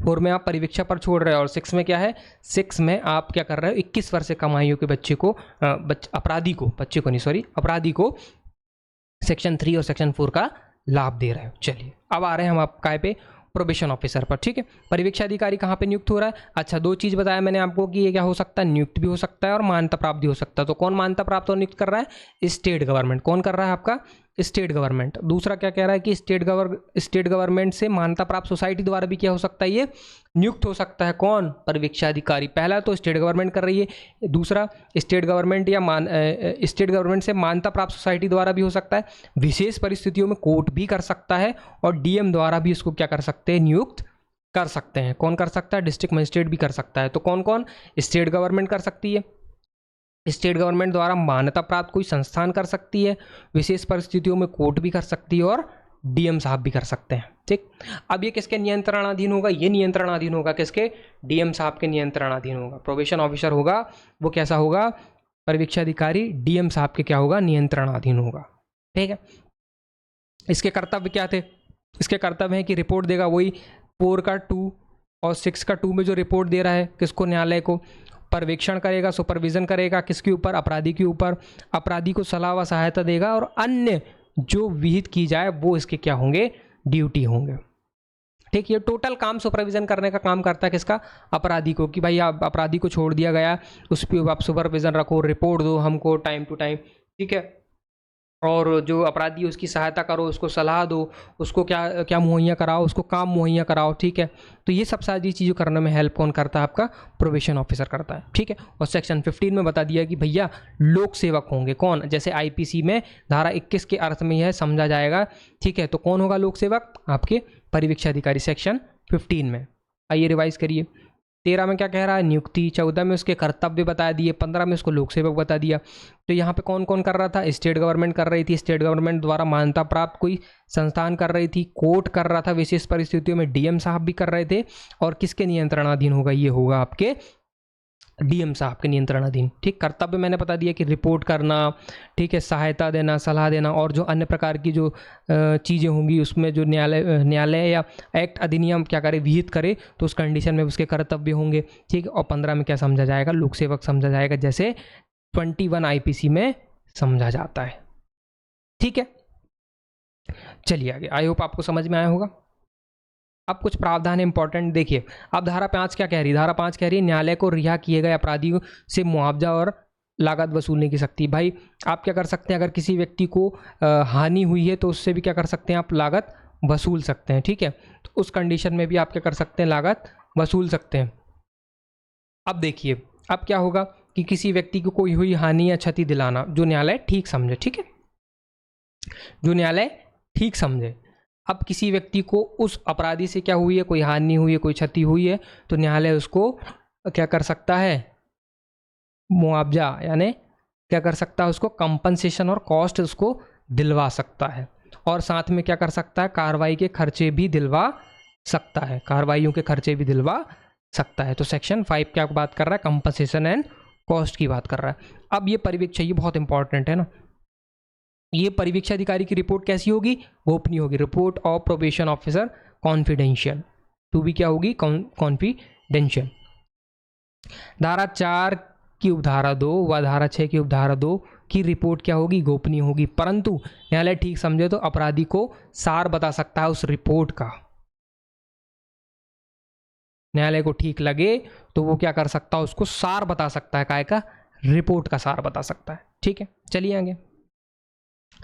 4 में आप परिवीक्षा पर छोड़ रहे हो। और 6 में क्या है, 6 में आप क्या कर रहे हो, 21 वर्ष से कम आयु के बच्चे को, अपराधी को सेक्शन 3 और सेक्शन 4 का लाभ दे रहे हो। चलिए अब आ रहे हैं हम आप काय पे, प्रोबेशन ऑफिसर पर, ठीक है। परिवीक्षाधिकारी कहाँ पे नियुक्त हो रहा है, अच्छा 2 चीज़ बताया मैंने आपको कि ये क्या हो सकता है, नियुक्त भी हो सकता है और मान्यता प्राप्त भी हो सकता है। तो कौन मान्यता प्राप्त और नियुक्त कर रहा है, स्टेट गवर्नमेंट। कौन कर रहा है आपका, स्टेट गवर्नमेंट। दूसरा क्या कह रहा है कि स्टेट गवर्नमेंट से मान्यता प्राप्त सोसाइटी द्वारा भी क्या हो सकता है, ये नियुक्त हो सकता है। कौन, परिवीक्षाधिकारी। पहला तो स्टेट गवर्नमेंट कर रही है, दूसरा स्टेट गवर्नमेंट या स्टेट गवर्नमेंट से मान्यता प्राप्त सोसाइटी द्वारा भी हो सकता है। विशेष परिस्थितियों में कोर्ट भी कर सकता है, और DM द्वारा भी इसको क्या कर सकते हैं, नियुक्त कर सकते हैं। कौन कर सकता है, डिस्ट्रिक्ट मजिस्ट्रेट भी कर सकता है। तो कौन कौन, स्टेट गवर्नमेंट कर सकती है, स्टेट गवर्नमेंट द्वारा मान्यता प्राप्त कोई संस्थान कर सकती है, विशेष परिस्थितियों में कोर्ट भी कर सकती है, और DM साहब भी कर सकते हैं, ठीक। अब ये किसके नियंत्रणाधीन होगा, ये नियंत्रणाधीन होगा किसके, DM साहब के नियंत्रणाधीन होगा। प्रोबेशन ऑफिसर होगा वो कैसा होगा, परिवीक्षाधिकारी DM साहब के क्या होगा, नियंत्रणाधीन होगा, ठीक है। इसके कर्तव्य क्या थे? इसके कर्तव्य हैं कि रिपोर्ट देगा, वही 4 का 2 और 6 का 2 में जो रिपोर्ट दे रहा है किसको? न्यायालय को। पर्यवेक्षण करेगा, सुपरविजन करेगा किसके ऊपर? अपराधी के ऊपर। अपराधी को सलाह व सहायता देगा और अन्य जो विहित की जाए वो इसके क्या होंगे? ड्यूटी होंगे। ठीक, ये टोटल काम सुपरविजन करने का काम करता है किसका? अपराधी को, कि भाई आप अपराधी को छोड़ दिया गया, उस पर आप सुपरविजन रखो, रिपोर्ट दो हमको टाइम टू टाइम, ठीक है, और जो अपराधी है उसकी सहायता करो, उसको सलाह दो, उसको क्या क्या मुहैया कराओ, उसको काम मुहैया कराओ, ठीक है। तो ये सब सारी चीज़ें करने में हेल्प कौन करता है? आपका प्रोबेशन ऑफिसर करता है, ठीक है। और सेक्शन 15 में बता दिया कि भैया लोक सेवक होंगे कौन? जैसे आईपीसी में धारा 21 के अर्थ में यह समझा जाएगा, ठीक है। तो कौन होगा लोक सेवक? आपके परिवीक्षा अधिकारी, सेक्शन 15 में। आइए रिवाइज करिए। 13 में क्या कह रहा है? नियुक्ति। 14 में उसके कर्तव्य बता दिए। 15 में उसको लोक सेवक बता दिया। तो यहाँ पे कौन कौन कर रहा था? स्टेट गवर्नमेंट कर रही थी, स्टेट गवर्नमेंट द्वारा मान्यता प्राप्त कोई संस्थान कर रही थी, कोर्ट कर रहा था, विशेष परिस्थितियों में डीएम साहब भी कर रहे थे। और किसके नियंत्रणाधीन होगा? ये होगा आपके डीएम साहब के नियंत्रणाधीन, ठीक। कर्तव्य मैंने बता दिया कि रिपोर्ट करना, ठीक है, सहायता देना, सलाह देना, और जो अन्य प्रकार की जो चीज़ें होंगी उसमें जो न्यायालय या एक्ट अधिनियम क्या करे? विहित करे, तो उस कंडीशन में उसके कर्तव्य होंगे, ठीक। और 15 में क्या समझा जाएगा? लोक सेवक समझा जाएगा, जैसे 21 आईपीसी में समझा जाता है, ठीक है। चलिए आगे, आई होप आपको समझ में आया होगा। अब कुछ प्रावधान इंपॉर्टेंट देखिए। अब धारा 5 क्या कह रही है? धारा 5 कह रही है न्यायालय को रिहा किए गए अपराधियों से मुआवजा और लागत वसूलने की शक्ति। भाई आप क्या कर सकते हैं? अगर किसी व्यक्ति को हानि हुई है तो उससे भी क्या कर सकते हैं? आप लागत वसूल सकते हैं, ठीक है। तो उस कंडीशन में भी आप क्या कर सकते हैं? लागत वसूल सकते हैं। अब देखिए, अब क्या होगा कि किसी व्यक्ति को कोई हुई हानि या क्षति दिलाना, जो न्यायालय ठीक समझे, ठीक है, जो न्यायालय ठीक समझे। अब किसी व्यक्ति को उस अपराधी से क्या हुई है? कोई हानि हुई है, कोई क्षति हुई है, तो न्यायालय उसको क्या कर सकता है? मुआवजा, यानी क्या कर सकता है? उसको कंपनसेशन और कॉस्ट उसको दिलवा सकता है। और साथ में क्या कर सकता है? कार्रवाई के खर्चे भी दिलवा सकता है, कार्रवाइयों के खर्चे भी दिलवा सकता है। तो सेक्शन 5 क्या बात कर रहा है? कंपनसेशन एंड कॉस्ट की बात कर रहा है। अब ये परिवीक्षा, ये बहुत इंपॉर्टेंट है ना। ये परिवीक्षा अधिकारी की रिपोर्ट कैसी होगी? गोपनीय होगी। Report of probation officer confidential, to भी क्या होगी? कॉन्फिडेंशियल। धारा 4 की उपधारा 2 व धारा 6 की उपधारा 2 की रिपोर्ट क्या होगी? गोपनीय होगी। परंतु न्यायालय ठीक समझे तो अपराधी को सार बता सकता है उस रिपोर्ट का। न्यायालय को ठीक लगे तो वो क्या कर सकता है? उसको सार बता सकता है, काय का? रिपोर्ट का सार बता सकता है, ठीक है। चलिए आगे,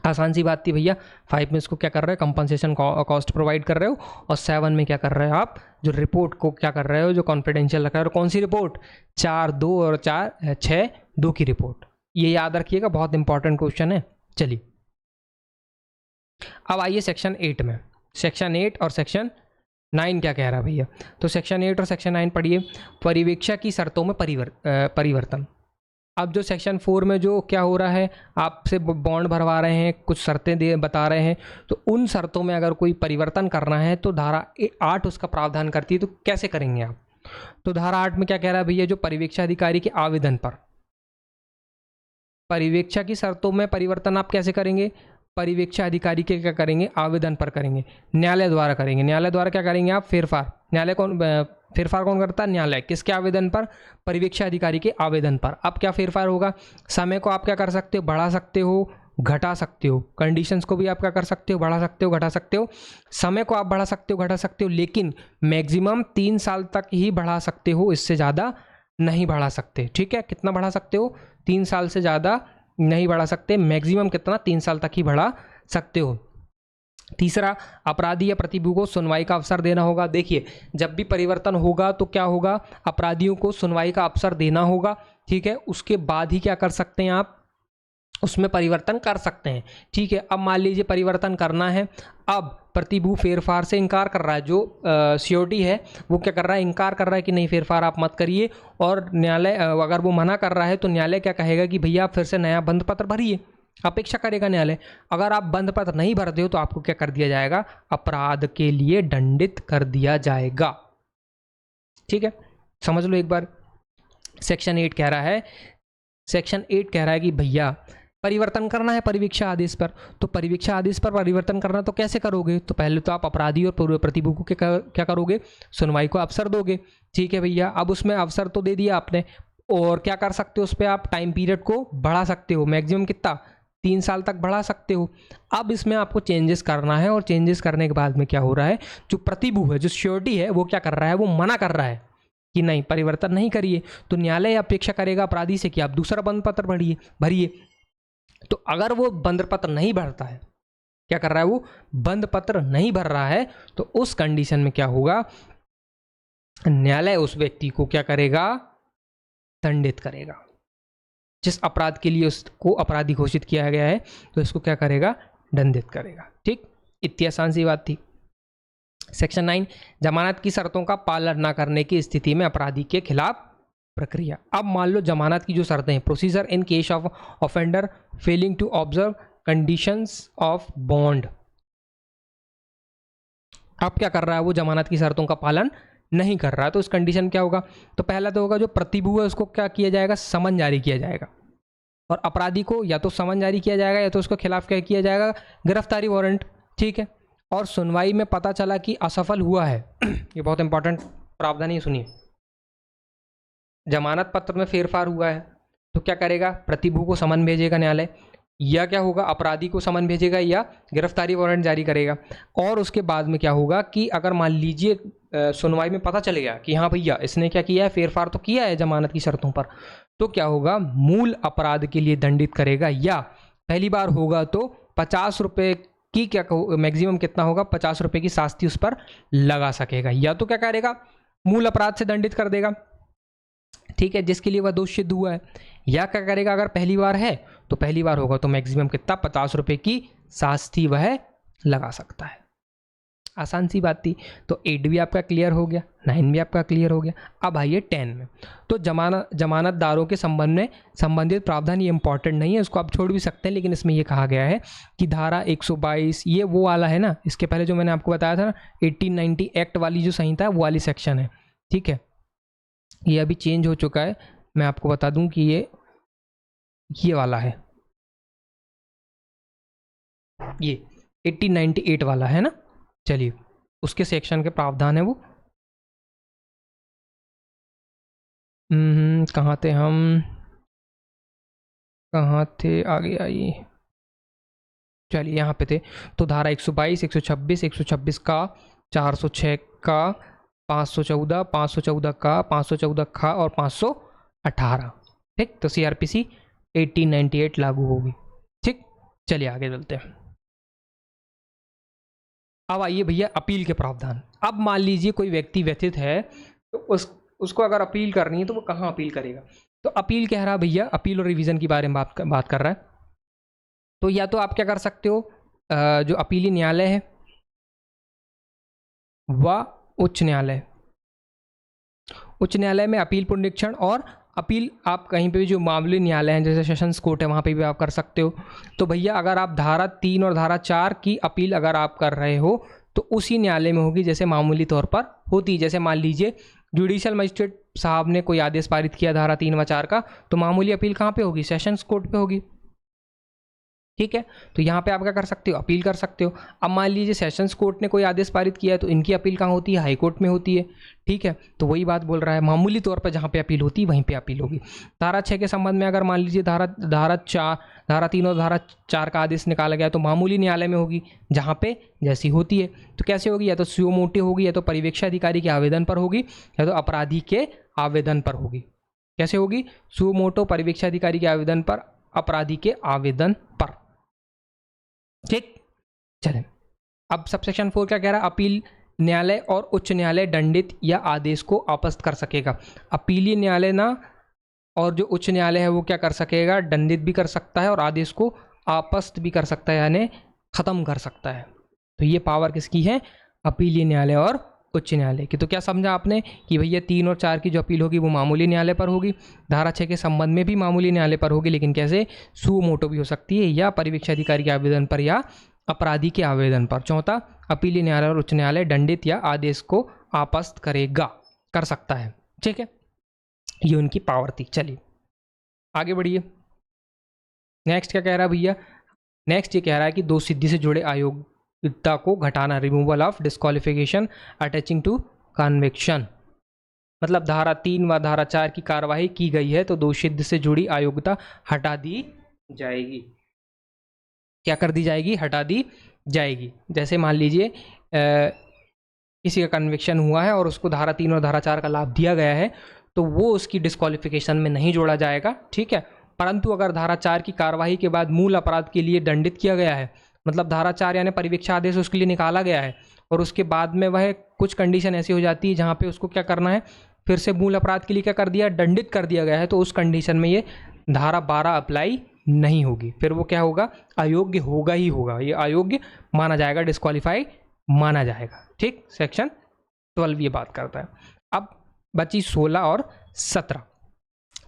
आसान सी बात थी भैया। 5 में इसको क्या कर रहे हो? कंपनसेशन कॉस्ट प्रोवाइड कर रहे हो। और 7 में क्या कर रहे हो? आप जो रिपोर्ट को क्या कर रहे हो? जो कॉन्फिडेंशियल रख रहे हो। कौन सी रिपोर्ट? 4(2) और 6(2) की रिपोर्ट। ये याद रखिएगा, बहुत इंपॉर्टेंट क्वेश्चन है। चलिए अब आइए सेक्शन 8 में। सेक्शन 8 और सेक्शन 9 क्या कह रहा है भैया? तो सेक्शन 8 और सेक्शन 9 पढ़िए। परिवीक्षा की शर्तों में परिवर्तन। अब जो सेक्शन 4 में जो क्या हो रहा है, आपसे बॉन्ड भरवा रहे हैं, कुछ शर्तें बता रहे हैं, तो उन शर्तों में अगर कोई परिवर्तन करना है तो धारा 8 उसका प्रावधान करती है। तो कैसे करेंगे आप? तो धारा 8 में क्या कह रहा है भैया? जो परिवीक्षा अधिकारी के आवेदन पर परिवीक्षा की शर्तों में परिवर्तन आप कैसे करेंगे? परिवीक्षा अधिकारी के क्या करेंगे? आवेदन पर करेंगे, न्यायालय द्वारा करेंगे। न्यायालय द्वारा क्या करेंगे आप? फेरफार। न्यायालय कौन फेरफार कौन करता है? न्यायालय। किसके आवेदन पर? परिवीक्षा अधिकारी के आवेदन पर। अब क्या फेरफार होगा? समय को आप क्या कर सकते हो? बढ़ा सकते हो, घटा सकते हो। कंडीशंस को भी आप क्या कर सकते हो? बढ़ा सकते हो, घटा सकते हो। समय को आप बढ़ा सकते हो, घटा सकते हो, लेकिन मैक्सिमम 3 साल तक ही बढ़ा सकते हो, इससे ज़्यादा नहीं बढ़ा सकते, ठीक है। कितना बढ़ा सकते हो? 3 साल से ज़्यादा नहीं बढ़ा सकते। मैक्सिमम कितना? 3 साल तक ही बढ़ा सकते हो। तीसरा, अपराधी या प्रतिभू को सुनवाई का अवसर देना होगा। देखिए, जब भी परिवर्तन होगा तो क्या होगा? अपराधियों को सुनवाई का अवसर देना होगा, ठीक है। उसके बाद ही क्या कर सकते हैं आप? उसमें परिवर्तन कर सकते हैं, ठीक है। अब मान लीजिए परिवर्तन करना है, अब प्रतिभू फेरफार से इनकार कर रहा है, जो सियोरिटी है वो क्या कर रहा है? इनकार कर रहा है कि नहीं फेरफार आप मत करिए। और न्यायालय अगर वो मना कर रहा है तो न्यायालय क्या कहेगा कि भैया आप फिर से नया बंध पत्र भरिए, अपेक्षा करेगा न्यायालय। अगर आप बंध पत्र नहीं भरते हो तो आपको क्या कर दिया जाएगा? अपराध के लिए दंडित कर दिया जाएगा, ठीक है। समझ लो एक बार। सेक्शन 8 कह रहा है, सेक्शन 8 कह रहा है कि भैया परिवर्तन करना है परिवीक्षा आदेश पर, तो परिवीक्षा आदेश पर परिवर्तन करना तो कैसे करोगे? तो पहले तो आप अपराधी और प्रतिभूति को क्या करोगे? सुनवाई को अवसर दोगे। ठीक है भैया, अब उसमें अवसर तो दे दिया आपने, और क्या कर सकते हो उस पर? आप टाइम पीरियड को बढ़ा सकते हो, मैक्सिमम कितना? 3 साल तक बढ़ा सकते हो। अब इसमें आपको चेंजेस करना है, और चेंजेस करने के बाद में क्या हो रहा है, जो प्रतिभू है, जो श्योरिटी है, वो क्या कर रहा है? वो मना कर रहा है कि नहीं, परिवर्तन नहीं करिए। तो न्यायालय अपेक्षा करेगा अपराधी से कि आप दूसरा बंद पत्र भरिए। तो अगर वो बंद पत्र नहीं भरता है, क्या कर रहा है, वो बंद पत्र नहीं भर रहा है, तो उस कंडीशन में क्या होगा, न्यायालय उस व्यक्ति को क्या करेगा? दंडित करेगा। जिस अपराध के लिए उसको अपराधी घोषित किया गया है, तो इसको क्या करेगा? दंडित करेगा। ठीक, इतनी आसान सी बात थी। सेक्शन 9, जमानत की शर्तों का पालन न करने की स्थिति में अपराधी के खिलाफ प्रक्रिया। अब मान लो जमानत की जो शर्तें हैं, procedure in case of offender failing to observe conditions of bond. अब क्या कर रहा है, वो जमानत की शर्तों का पालन नहीं कर रहा है, तो उस कंडीशन क्या होगा? तो पहला तो होगा जो प्रतिभू है उसको क्या किया जाएगा? समन जारी किया जाएगा, और अपराधी को या तो समन जारी किया जाएगा या तो उसके खिलाफ क्या किया जाएगा? गिरफ्तारी वारंट। ठीक है, और सुनवाई में पता चला कि असफल हुआ है ये बहुत इंपॉर्टेंट प्रावधान है, सुनिए। जमानत पत्र में फेरफार हुआ है तो क्या करेगा? प्रतिभू को समन भेजेगा न्यायालय, या क्या होगा, अपराधी को समन भेजेगा या गिरफ्तारी वारंट जारी करेगा। और उसके बाद में क्या होगा कि अगर मान लीजिए सुनवाई में पता चल गया कि हाँ भैया इसने क्या किया है, फेरफार तो किया है जमानत की शर्तों पर, तो क्या होगा, मूल अपराध के लिए दंडित करेगा, या पहली बार होगा तो 50 रुपये की क्या मैक्सिमम कितना होगा, 50 रुपये की शास्ति उस पर लगा सकेगा, या तो क्या करेगा, मूल अपराध से दंडित कर देगा, ठीक है, जिसके लिए वह दोष सिद्ध हुआ है, या क्या करेगा, अगर पहली बार है तो पहली बार होगा तो मैक्सिमम कितना, 50 रुपये की शास्ति वह लगा सकता है। आसान सी बात थी। तो 8 भी आपका क्लियर हो गया, 9 भी आपका क्लियर हो गया। अब आइए 10 में। तो जमानतदारों के संबंध में संबंधित प्रावधान, ये इंपॉर्टेंट नहीं है, इसको आप छोड़ भी सकते हैं, लेकिन इसमें ये कहा गया है कि धारा 122, ये वो वाला है ना, इसके पहले जो मैंने आपको बताया था ना 1890 एक्ट वाली जो संहिता है वो वाली सेक्शन है, ठीक है, ये अभी चेंज हो चुका है, मैं आपको बता दूं कि ये वाला है, ये 1898 वाला है ना। चलिए, उसके सेक्शन के प्रावधान है वो, कहाँ थे हम, कहाँ थे, आगे आइए, चलिए यहाँ पे थे। तो धारा 122, 126, 126 का, 406 का, 514, 514 का, 514 का और 518, ठीक। तो CRPC 1898 लागू होगी, ठीक। चलिए आगे चलते हैं। अब आइए भैया अपील के प्रावधान। अब मान लीजिए कोई व्यक्ति व्यथित है, तो उसको अगर अपील करनी है तो वो कहाँ अपील करेगा? तो अपील कह रहा भैया, अपील और रिवीजन के बारे में बात कर रहा है। तो या तो आप क्या कर सकते हो, जो अपीली न्यायालय है व उच्च न्यायालय, उच्च न्यायालय में अपील पुनरीक्षण, और अपील आप कहीं पे भी जो मामूली न्यायालय हैं जैसे सेशंस कोर्ट है वहाँ पे भी आप कर सकते हो। तो भैया अगर आप धारा 3 और धारा 4 की अपील अगर आप कर रहे हो तो उसी न्यायालय में होगी जैसे मामूली तौर पर होती। जैसे मान लीजिए जुडिशियल मजिस्ट्रेट साहब ने कोई आदेश पारित किया धारा 3 व 4 का, तो मामूली अपील कहाँ पे होगी? सेशंस कोर्ट पे होगी, ठीक है। तो यहाँ पे आप क्या कर सकते हो? अपील कर सकते हो। अब मान लीजिए सेशंस कोर्ट ने कोई आदेश पारित किया है तो इनकी अपील कहाँ होती है? हाई कोर्ट में होती है, ठीक है। तो वही बात बोल रहा है, मामूली तौर पर जहाँ पे अपील होती है वहीं पे अपील होगी। धारा 6 के संबंध में अगर मान लीजिए धारा 3 और धारा 4 का आदेश निकाला गया तो मामूली न्यायालय में होगी जहाँ पे जैसी होती है। तो कैसे होगी? या तो सुओ मोटो होगी, या तो परिवीक्षा अधिकारी के आवेदन पर होगी, या तो अपराधी के आवेदन पर होगी। कैसे होगी? सुओ मोटो, परिवीक्षा अधिकारी के आवेदन पर, अपराधी के आवेदन पर, ठीक। चलें, अब सबसेक्शन 4 क्या कह रहा है? अपील न्यायालय और उच्च न्यायालय दंडित या आदेश को आपस्त कर सकेगा। अपीलीय न्यायालय ना, और जो उच्च न्यायालय है वो क्या कर सकेगा? दंडित भी कर सकता है और आदेश को आपस्त भी कर सकता है, यानी खत्म कर सकता है। तो ये पावर किसकी है? अपीलीय न्यायालय और उच्च न्यायालय की। तो क्या समझा आपने कि भैया 3 और 4 की जो अपील होगी वो मामूली न्यायालय पर होगी, धारा 6 के संबंध में भी मामूली न्यायालय पर होगी, लेकिन कैसे? सुओ मोटो भी हो सकती है, या परिवीक्षा अधिकारी के आवेदन पर, या अपराधी के आवेदन पर। चौथा, अपीलीय न्यायालय और उच्च न्यायालय दंडित या आदेश को आपस्त करेगा, कर सकता है, ठीक है। ये उनकी पावर थी। चलिए आगे बढ़िए। नेक्स्ट क्या कह रहा है भैया, नेक्स्ट ये कह रहा है कि दो सिद्धि से जुड़े अयोग्यता को घटाना, removal of disqualification attaching to conviction. मतलब धारा 3 व धारा 4 की कार्रवाई की गई है तो दोषसिद्धि से जुड़ी अयोग्यता हटा दी जाएगी। क्या कर दी जाएगी? हटा दी जाएगी। जैसे मान लीजिए किसी का कन्विक्शन हुआ है और उसको धारा 3 और धारा 4 का लाभ दिया गया है तो वो उसकी डिस्क्वालिफिकेशन में नहीं जोड़ा जाएगा, ठीक है। परंतु अगर धारा 4 की कार्रवाई के बाद मूल अपराध के लिए दंडित किया गया है, मतलब धारा 4 यानी परिवीक्षा आदेश उसके लिए निकाला गया है और उसके बाद में वह कुछ कंडीशन ऐसी हो जाती है जहाँ पे उसको क्या करना है, फिर से मूल अपराध के लिए क्या कर दिया, दंडित कर दिया गया है, तो उस कंडीशन में ये धारा 12 अप्लाई नहीं होगी। फिर वो क्या होगा, अयोग्य होगा ही होगा, ये अयोग्य माना जाएगा, डिस्क्वालीफाई माना जाएगा, ठीक। सेक्शन 12 ये बात करता है। अब बची 16 और 17।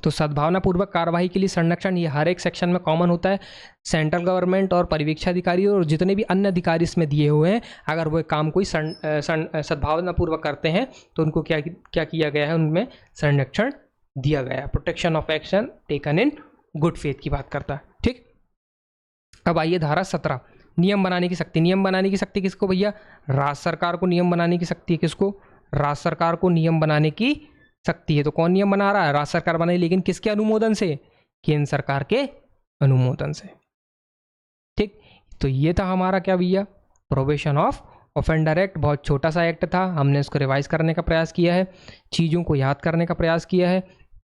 तो सद्भावनापूर्वक कार्रवाई के लिए संरक्षण ये हर एक सेक्शन में कॉमन होता है। सेंट्रल गवर्नमेंट और परिवीक्षा अधिकारी और जितने भी अन्य अधिकारी इसमें दिए हुए हैं, अगर वो काम कोई सद्भावनापूर्वक करते हैं तो उनको क्या क्या किया गया है, उनमें संरक्षण दिया गया है। Protection of action taken in good faith की बात करता है, ठीक। अब आइए धारा 17, नियम बनाने की शक्ति। नियम बनाने की शक्ति किसको भैया? राज्य सरकार को नियम बनाने की शक्ति है। किसको? राज्य सरकार को नियम बनाने की शक्ति है। तो कौन नियम बना रहा है? राज्य सरकार बनाई, लेकिन किसके अनुमोदन से? केंद्र सरकार के अनुमोदन से, ठीक। तो ये था हमारा क्या भैया, प्रोबेशन ऑफ ऑफेंडर एक्ट। बहुत छोटा सा एक्ट था, हमने इसको रिवाइज करने का प्रयास किया है, चीज़ों को याद करने का प्रयास किया है।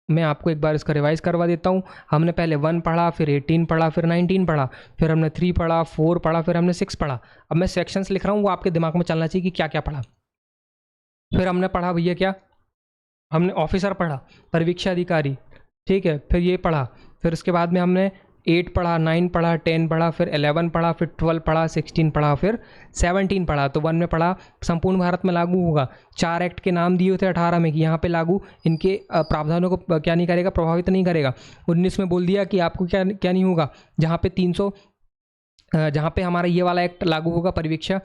मैं आपको एक बार इसका रिवाइज करवा देता हूँ। हमने पहले 1 पढ़ा, फिर 18 पढ़ा, फिर 19 पढ़ा, फिर हमने 3 पढ़ा, 4 पढ़ा, फिर हमने 6 पढ़ा। अब मैं सेक्शंस लिख रहा हूँ, वो आपके दिमाग में चलना चाहिए कि क्या क्या पढ़ा। फिर हमने पढ़ा भैया क्या, हमने ऑफिसर पढ़ा, परिवीक्षा अधिकारी, ठीक है। फिर ये पढ़ा, फिर उसके बाद में हमने 8 पढ़ा, 9 पढ़ा, 10 पढ़ा, फिर 11 पढ़ा, फिर 12 पढ़ा, 16 पढ़ा, फिर 17 पढ़ा। तो 1 में पढ़ा संपूर्ण भारत में लागू होगा। 4 एक्ट के नाम दिए थे 18 में कि यहाँ पे लागू, इनके प्रावधानों को क्या नहीं करेगा, प्रभावित नहीं करेगा। 19 में बोल दिया कि आपको क्या क्या नहीं होगा, जहाँ पे 300 जहाँ पे हमारा ये वाला एक्ट लागू होगा, परिवीक्षा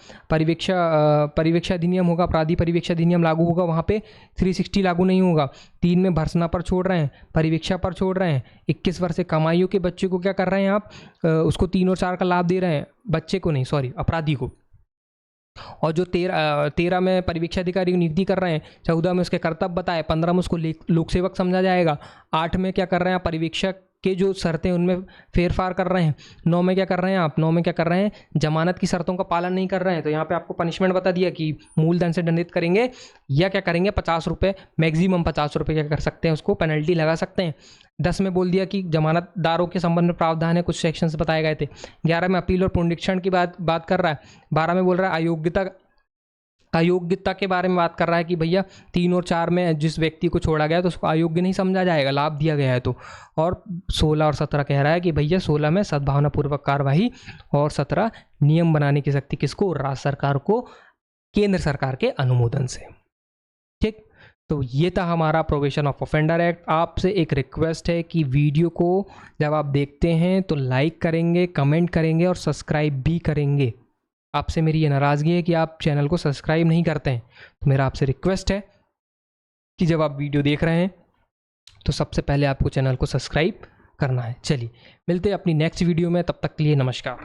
अधिनियम होगा, अपराधी परिवीक्षा अधिनियम लागू होगा, वहाँ पे 360 लागू नहीं होगा। 3 में भर्सना पर छोड़ रहे हैं, परिवीक्षा पर छोड़ रहे हैं। 21 वर्ष से कमाइयों के बच्चे को क्या कर रहे हैं आप, उसको 3 और 4 का लाभ दे रहे हैं, बच्चे को नहीं, सॉरी, अपराधी को। और जो 13 में परिवीक्षा अधिकारी की नियुक्ति कर रहे हैं, 14 में उसके कर्तव्य बताए, 15 में उसको लोक सेवक समझा जाएगा, 8 में क्या कर रहे हैं, परिवीक्षक के जो शर्तें उनमें फेरफार कर रहे हैं, 9 में क्या कर रहे हैं आप, 9 में क्या कर रहे हैं, जमानत की शर्तों का पालन नहीं कर रहे हैं, तो यहाँ पे आपको पनिशमेंट बता दिया कि मूलधन से दंडित करेंगे या क्या करेंगे, 50 रुपये, मैक्सिमम 50 रुपये क्या कर सकते हैं, उसको पेनल्टी लगा सकते हैं। 10 में बोल दिया कि जमानतदारों के संबंध में प्रावधान है, कुछ सेक्शंस बताए गए थे। 11 में अपील और पुनरीक्षण की बात कर रहा है। 12 में बोल रहा है अयोग्यता के बारे में बात कर रहा है कि भैया 3 और 4 में जिस व्यक्ति को छोड़ा गया तो उसको अयोग्य नहीं समझा जाएगा, लाभ दिया गया है तो। और 16 और 17 कह रहा है कि भैया 16 में सद्भावनापूर्वक कार्रवाई और 17 नियम बनाने की शक्ति किसको, राज्य सरकार को, केंद्र सरकार के अनुमोदन से, ठीक। तो ये था हमारा प्रोबेशन ऑफ ऑफेंडर एक्ट। आपसे एक रिक्वेस्ट है कि वीडियो को जब आप देखते हैं तो लाइक करेंगे, कमेंट करेंगे और सब्सक्राइब भी करेंगे। आपसे मेरी ये नाराज़गी है कि आप चैनल को सब्सक्राइब नहीं करते हैं, तो मेरा आपसे रिक्वेस्ट है कि जब आप वीडियो देख रहे हैं तो सबसे पहले आपको चैनल को सब्सक्राइब करना है। चलिए मिलते हैं अपनी नेक्स्ट वीडियो में, तब तक के लिए नमस्कार।